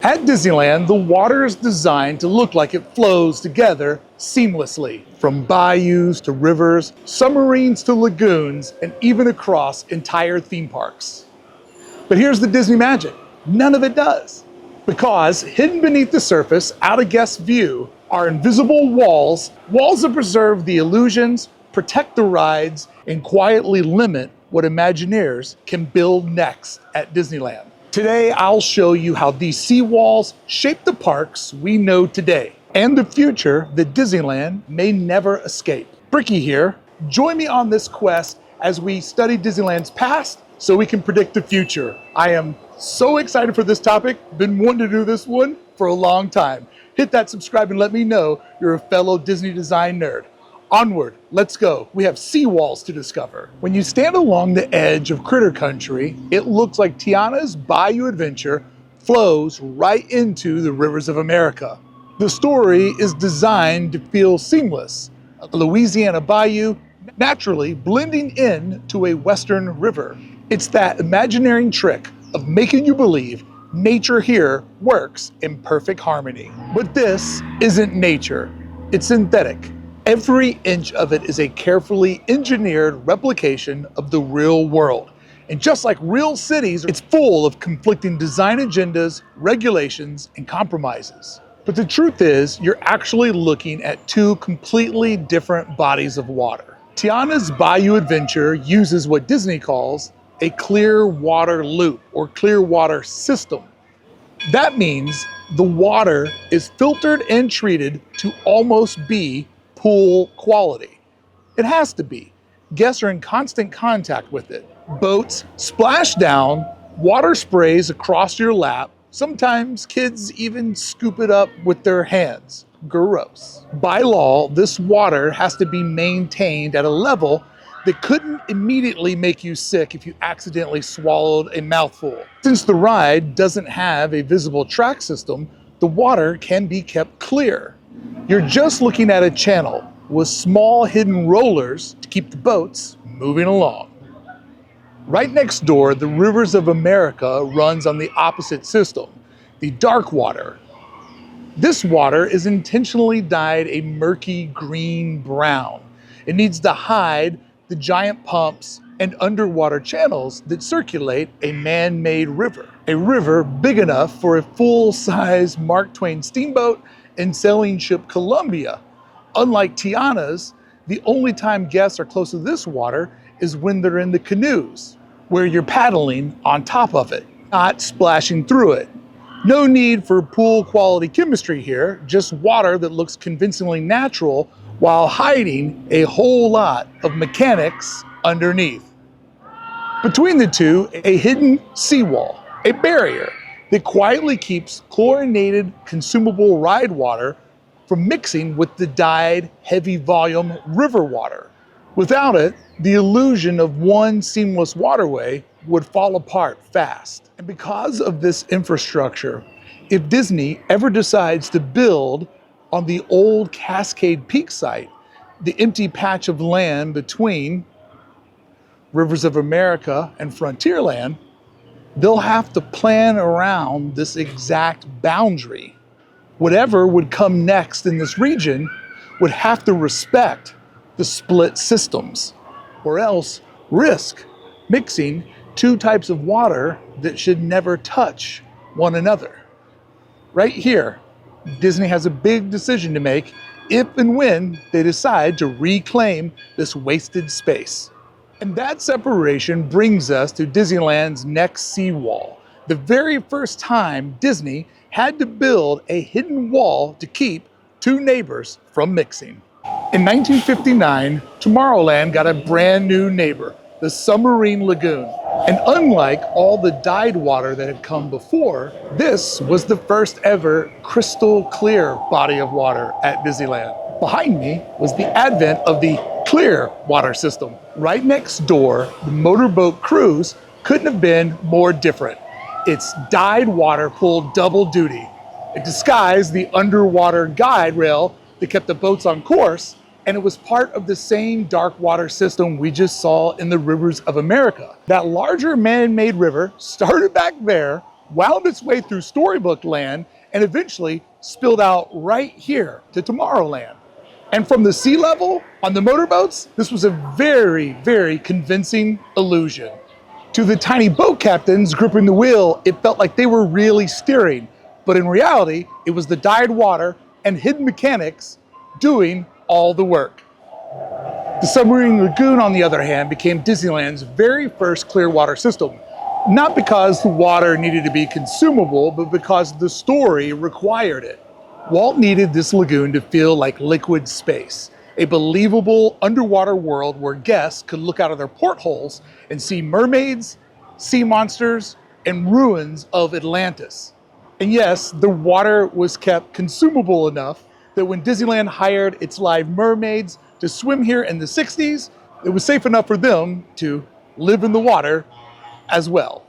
At Disneyland, the water is designed to look like it flows together seamlessly, from bayous to rivers, submarines to lagoons, and even across entire theme parks. But here's the Disney magic. None of it does. Because hidden beneath the surface, out of guest view, are invisible walls that preserve the illusions, protect the rides, and quietly limit what Imagineers can build next at Disneyland. Today, I'll show you how these seawalls shape the parks we know today and the future that Disneyland may never escape. Brickey here. Join me on this quest as we study Disneyland's past so we can predict the future. I am so excited for this topic. Been wanting to do this one for a long time. Hit that subscribe and let me know you're a fellow Disney design nerd. Onward, let's go. We have seawalls to discover. When you stand along the edge of Critter Country, it looks like Tiana's Bayou adventure flows right into the rivers of America. The story is designed to feel seamless. A Louisiana bayou naturally blending in to a Western river. It's that Imagineering trick of making you believe nature here works in perfect harmony. But this isn't nature, it's synthetic. Every inch of it is a carefully engineered replication of the real world. And just like real cities, it's full of conflicting design agendas, regulations, and compromises. But the truth is, you're actually looking at two completely different bodies of water. Tiana's Bayou adventure uses what Disney calls a clear water loop or clear water system. That means the water is filtered and treated to almost be pool quality. It has to be. Guests are in constant contact with it. Boats splash down, water sprays across your lap. Sometimes kids even scoop it up with their hands. Gross. By law, this water has to be maintained at a level that couldn't immediately make you sick if you accidentally swallowed a mouthful. Since the ride doesn't have a visible track system, the water can be kept clear. You're just looking at a channel with small hidden rollers to keep the boats moving along. Right next door, the Rivers of America runs on the opposite system, the dark water. This water is intentionally dyed a murky green-brown. It needs to hide the giant pumps and underwater channels that circulate a man-made river. A river big enough for a full-size Mark Twain steamboat and sailing ship Columbia. Unlike Tiana's, the only time guests are close to this water is when they're in the canoes, where you're paddling on top of it, not splashing through it. No need for pool quality chemistry here, just water that looks convincingly natural while hiding a whole lot of mechanics underneath. Between the two, a hidden seawall, a barrier that quietly keeps chlorinated consumable ride water from mixing with the dyed heavy volume river water. Without it, the illusion of one seamless waterway would fall apart fast. And because of this infrastructure, if Disney ever decides to build on the old Cascade Peak site, the empty patch of land between Rivers of America and Frontierland, they'll have to plan around this exact boundary. Whatever would come next in this region would have to respect the split systems, or else risk mixing two types of water that should never touch one another. Right here, Disney has a big decision to make if and when they decide to reclaim this wasted space. And that separation brings us to Disneyland's next seawall, the very first time Disney had to build a hidden wall to keep two neighbors from mixing. In 1959, Tomorrowland got a brand new neighbor, the submarine lagoon. And unlike all the dyed water that had come before, this was the first ever crystal clear body of water at Disneyland. Behind me was the advent of the clear water system. Right next door, the motorboat cruise couldn't have been more different. Its dyed water pulled double duty. It disguised the underwater guide rail that kept the boats on course, and it was part of the same dark water system we just saw in the Rivers of America. That larger man-made river started back there, wound its way through Storybook Land, and eventually spilled out right here to Tomorrowland. And from the sea level, on the motorboats, this was a very, very convincing illusion. To the tiny boat captains gripping the wheel, it felt like they were really steering. But in reality, it was the dyed water and hidden mechanics doing all the work. The submarine lagoon, on the other hand, became Disneyland's very first clear water system. Not because the water needed to be consumable, but because the story required it. Walt needed this lagoon to feel like liquid space, a believable underwater world where guests could look out of their portholes and see mermaids, sea monsters, and ruins of Atlantis. And yes, the water was kept consumable enough that when Disneyland hired its live mermaids to swim here in the 60s, it was safe enough for them to live in the water as well.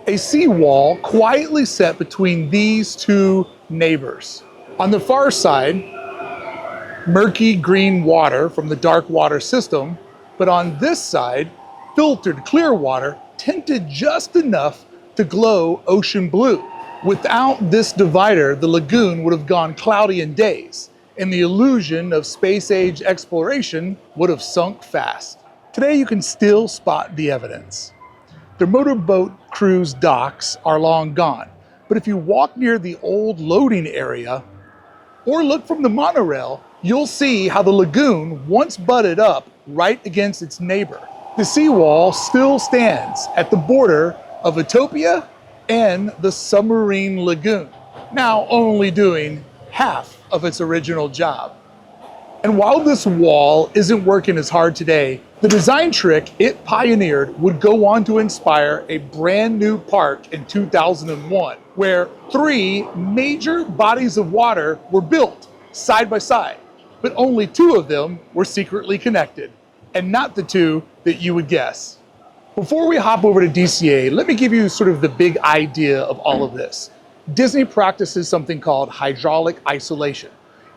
A seawall quietly set between these two neighbors. On the far side, murky green water from the dark water system, but on this side, filtered clear water tinted just enough to glow ocean blue. Without this divider, the lagoon would have gone cloudy in days, and the illusion of space-age exploration would have sunk fast. Today you can still spot the evidence. The motorboat cruise docks are long gone, but if you walk near the old loading area, or look from the monorail, you'll see how the lagoon once butted up right against its neighbor. The seawall still stands at the border of Utopia and the submarine lagoon, now only doing half of its original job. And while this wall isn't working as hard today, the design trick it pioneered would go on to inspire a brand new park in 2001, where 3 major bodies of water were built side by side, but only 2 of them were secretly connected, and not the 2 that you would guess. Before we hop over to DCA, let me give you sort of the big idea of all of this. Disney practices something called hydraulic isolation.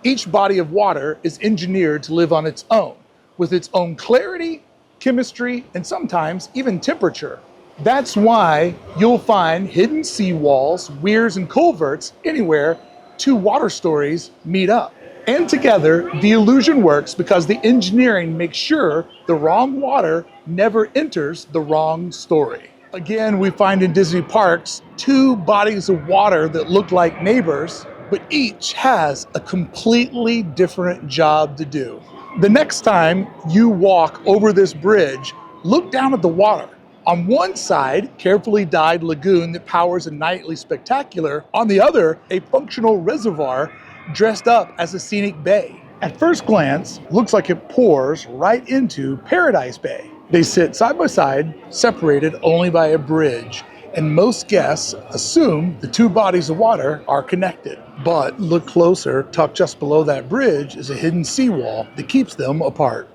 Each body of water is engineered to live on its own, with its own clarity, chemistry, and sometimes even temperature. That's why you'll find hidden seawalls, weirs, and culverts anywhere 2 water stories meet up. And together, the illusion works because the engineering makes sure the wrong water never enters the wrong story. Again, we find in Disney parks 2 bodies of water that look like neighbors, but each has a completely different job to do. The next time you walk over this bridge, look down at the water. On one side, carefully dyed lagoon that powers a nightly spectacular. On the other, a functional reservoir dressed up as a scenic bay. At first glance, looks like it pours right into Paradise Bay. They sit side by side, separated only by a bridge, and most guests assume the 2 bodies of water are connected. But look closer, tucked just below that bridge is a hidden seawall that keeps them apart.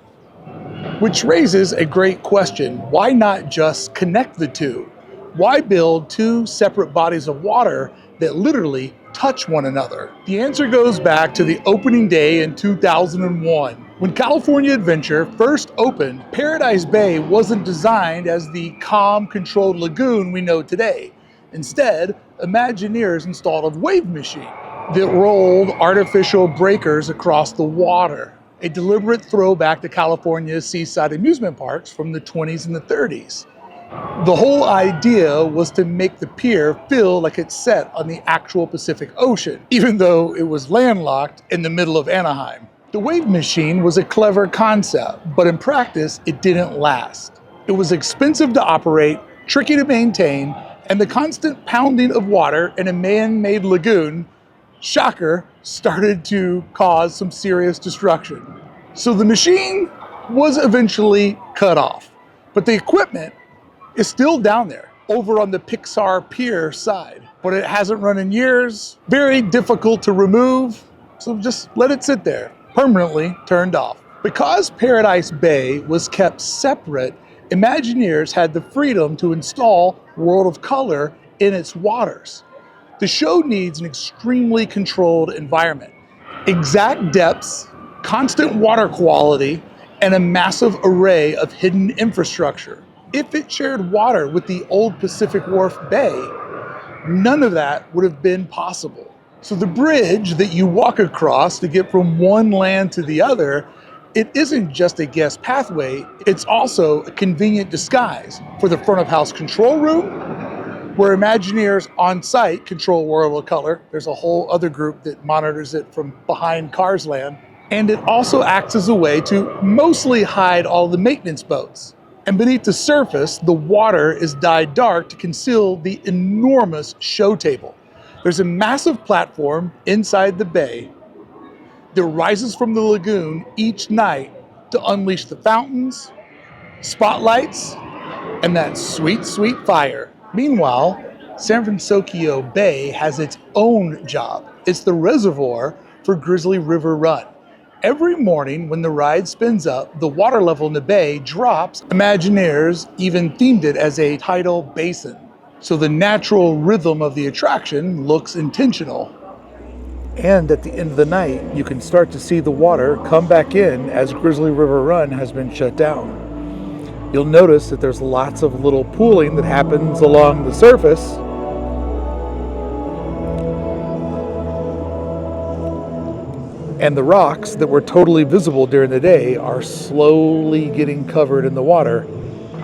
Which raises a great question: why not just connect the 2? Why build 2 separate bodies of water that literally touch one another? The answer goes back to the opening day in 2001. When California Adventure first opened, Paradise Bay wasn't designed as the calm, controlled lagoon we know today. Instead, Imagineers installed a wave machine that rolled artificial breakers across the water, a deliberate throwback to California's seaside amusement parks from the 20s and the 30s. The whole idea was to make the pier feel like it's set on the actual Pacific Ocean, even though it was landlocked in the middle of Anaheim. The wave machine was a clever concept, but in practice, it didn't last. It was expensive to operate, tricky to maintain, and the constant pounding of water in a man-made lagoon, shocker, started to cause some serious destruction. So the machine was eventually cut off, but the equipment is still down there, over on the Pixar Pier side. But it hasn't run in years, very difficult to remove, so just let it sit there, permanently turned off. Because Paradise Bay was kept separate, Imagineers had the freedom to install World of Color in its waters. The show needs an extremely controlled environment. Exact depths, constant water quality, and a massive array of hidden infrastructure. If it shared water with the old Pacific Wharf Bay, none of that would have been possible. So the bridge that you walk across to get from one land to the other, it isn't just a guest pathway, it's also a convenient disguise for the front of house control room, where Imagineers on site control World of Color. There's a whole other group that monitors it from behind Cars Land. And it also acts as a way to mostly hide all the maintenance boats. And beneath the surface, the water is dyed dark to conceal the enormous show table. There's a massive platform inside the bay that rises from the lagoon each night to unleash the fountains, spotlights, and that sweet, sweet fire. Meanwhile, San Francisco Bay has its own job. It's the reservoir for Grizzly River Run. Every morning when the ride spins up, the water level in the bay drops. Imagineers even themed it as a tidal basin. So the natural rhythm of the attraction looks intentional. And at the end of the night, you can start to see the water come back in as Grizzly River Run has been shut down. You'll notice that there's lots of little pooling that happens along the surface. And the rocks that were totally visible during the day are slowly getting covered in the water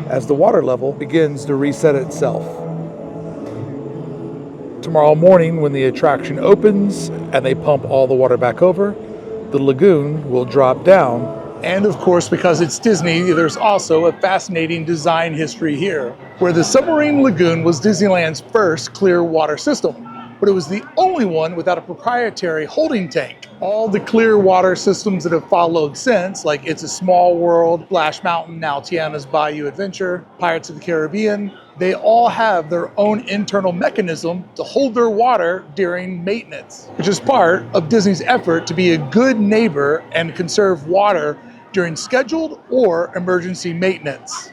as the water level begins to reset itself. Tomorrow morning, when the attraction opens and they pump all the water back over, the lagoon will drop down. And of course, because it's Disney, there's also a fascinating design history here, where the submarine lagoon was Disneyland's first clear water system, but it was the only one without a proprietary holding tank. All the clear water systems that have followed since, like It's a Small World, Splash Mountain, now Tiana's Bayou Adventure, Pirates of the Caribbean, they all have their own internal mechanism to hold their water during maintenance, which is part of Disney's effort to be a good neighbor and conserve water during scheduled or emergency maintenance.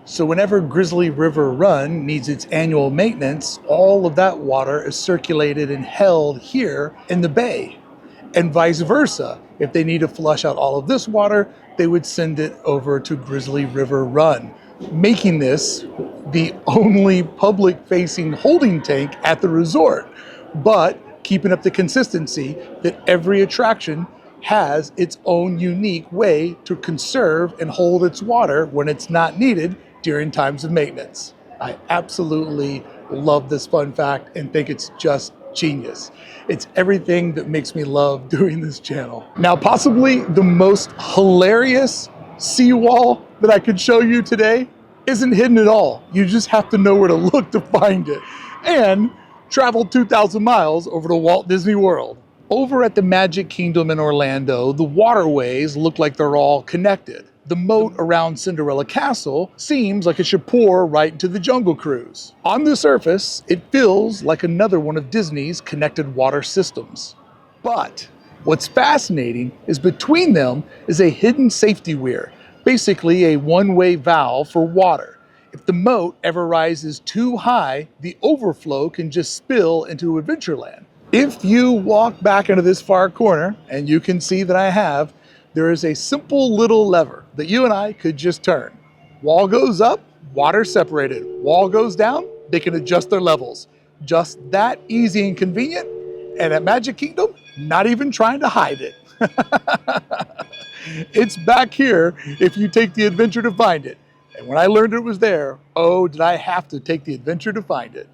So whenever Grizzly River Run needs its annual maintenance, all of that water is circulated and held here in the bay. And vice versa. If they need to flush out all of this water, they would send it over to Grizzly River Run, making this the only public-facing holding tank at the resort, but keeping up the consistency that every attraction has its own unique way to conserve and hold its water when it's not needed during times of maintenance. I absolutely love this fun fact and think it's just genius. It's everything that makes me love doing this channel. Now, possibly the most hilarious seawall that I could show you today isn't hidden at all. You just have to know where to look to find it. And travel 2,000 miles over to Walt Disney World. Over at the Magic Kingdom in Orlando, the waterways look like they're all connected. The moat around Cinderella Castle seems like it should pour right into the Jungle Cruise. On the surface, it feels like another one of Disney's connected water systems. But what's fascinating is between them is a hidden safety weir, basically a one-way valve for water. If the moat ever rises too high, the overflow can just spill into Adventureland. If you walk back into this far corner, and you can see that I have, there is a simple little lever that you and I could just turn. Wall goes up, water separated. Wall goes down, they can adjust their levels. Just that easy and convenient, and at Magic Kingdom, not even trying to hide it. It's back here if you take the adventure to find it. And when I learned it was there, oh, did I have to take the adventure to find it.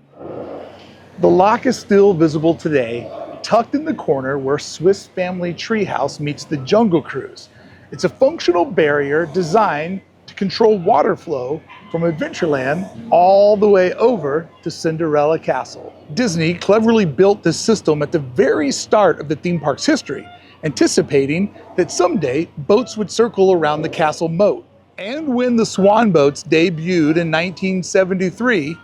The lock is still visible today, tucked in the corner where Swiss Family Treehouse meets the Jungle Cruise. It's a functional barrier designed to control water flow from Adventureland all the way over to Cinderella Castle. Disney cleverly built this system at the very start of the theme park's history, anticipating that someday boats would circle around the castle moat. And when the Swan boats debuted in 1973,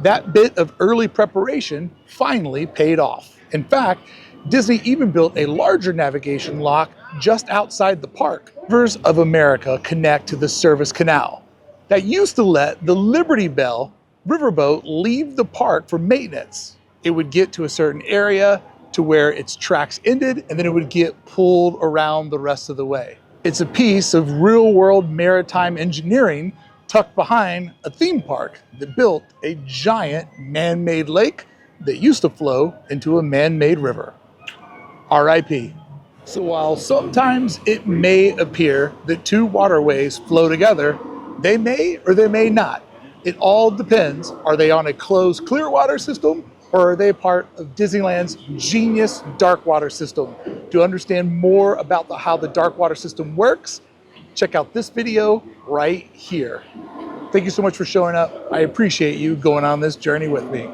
that bit of early preparation finally paid off. In fact, Disney even built a larger navigation lock just outside the park. Rivers of America connect to the Service Canal. That used to let the Liberty Bell riverboat leave the park for maintenance. It would get to a certain area to where its tracks ended, and then it would get pulled around the rest of the way. It's a piece of real-world maritime engineering tucked behind a theme park that built a giant man-made lake that used to flow into a man-made river. RIP. So while sometimes it may appear that two waterways flow together, they may or they may not. It all depends. Are they on a closed clear water system, or are they part of Disneyland's genius dark water system? To understand more about how the dark water system works, check out this video right here. Thank you so much for showing up. I appreciate you going on this journey with me.